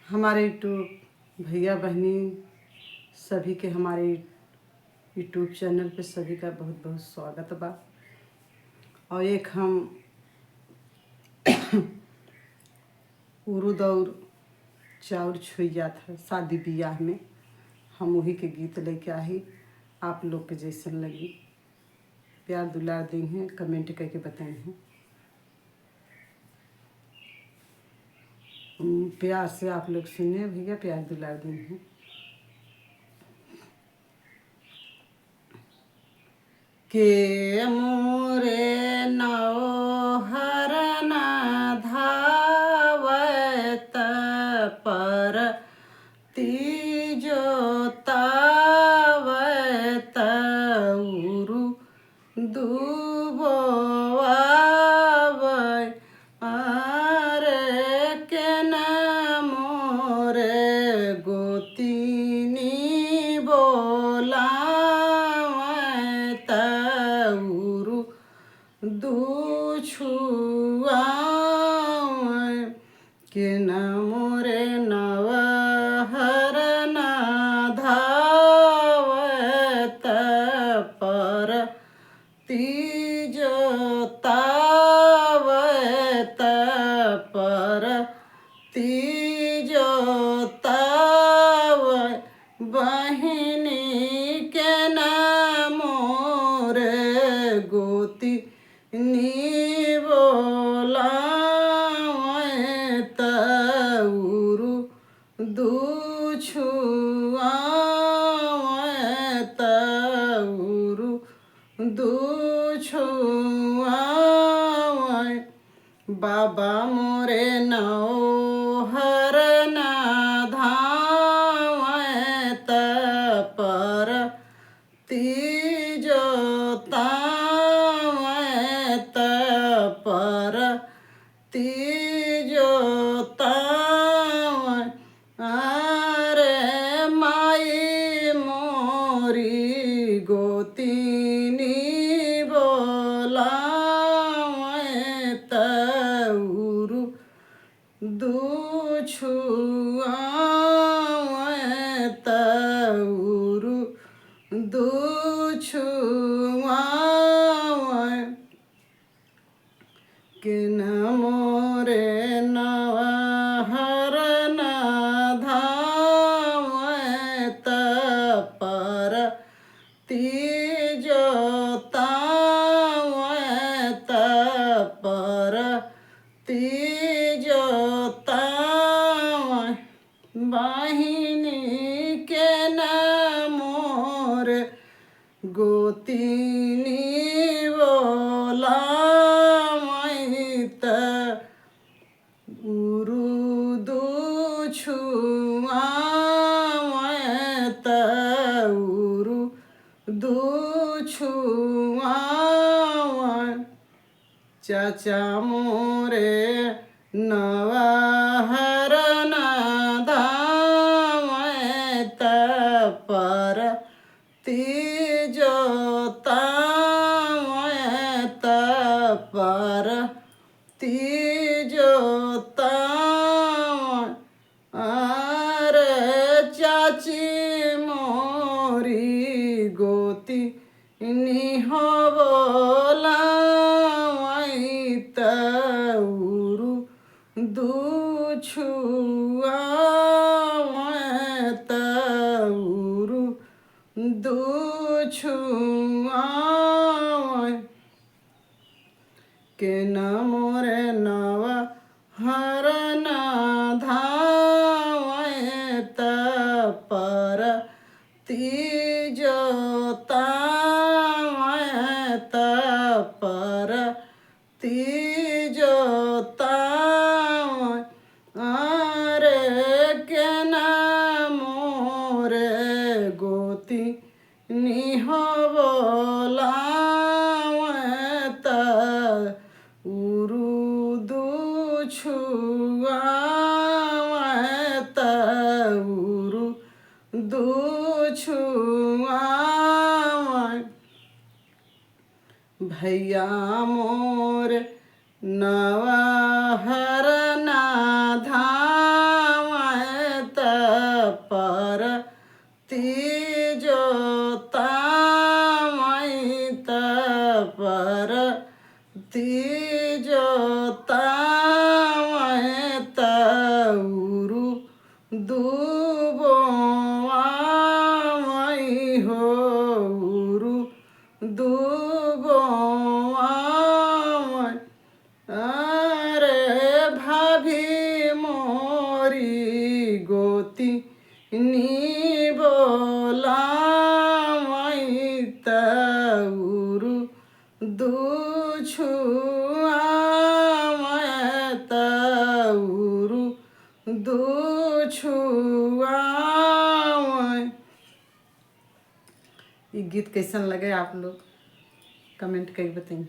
हमारे यूट्यूब भैया बहनी सभी के हमारे यूट्यूब चैनल पे सभी का बहुत बहुत स्वागत बा। और एक हम उरुद और चाउर छुइया था शादी ब्याह में, हम वही के गीत लेके आई। आप लोग के जैसन लगी प्यार दुलार दी हैं, कमेंट करके बताए हैं। प्यार से आप लोग सुने भैया, प्यार दुलार दी हैं। के मोरे नौहर न धावत पर तीजो तावत उरु दुबोआवै अरे के न मोरे गोतिनी बोलावै उरु दुछुआवै के न मोरे नवहर न धावत पर तीजो तावत पर तीजो तावै बहिनी के न मोरे गोती नी बोलावै उरु दुछुआवै उरु दुछुआवै बाबा मोरे नौहर न धावत पर तीजो तावत पर तीजो तावै अरे माई मोरी गोतिनी बोलावै उरु दुछुआवै उरु दुछुआवै के न मोरे नवहर न धावत पर तीजो तावत पर तीजो तावै बहिनी के न मोर गोतिनी बोलावै उरु दुछुआवै उरु दुछुआवै चाचा मोरे नवहर न धावत पर तीजो तावत पर तीजो तावै अरे चाची मोरी गोती निहो बोलावै उरु दुछुआवै उरु दुछुआवै के न मोरे नवहर न धावत पर तीजो तावत पर तीजो तावै अरे के न मोरे गोती निहो बोलावै उरु दुछुआवै उरु दुछुआवै भैया मोर नवहर न धावै गीत कैसन लगे आप लोग कमेंट करके बताइए।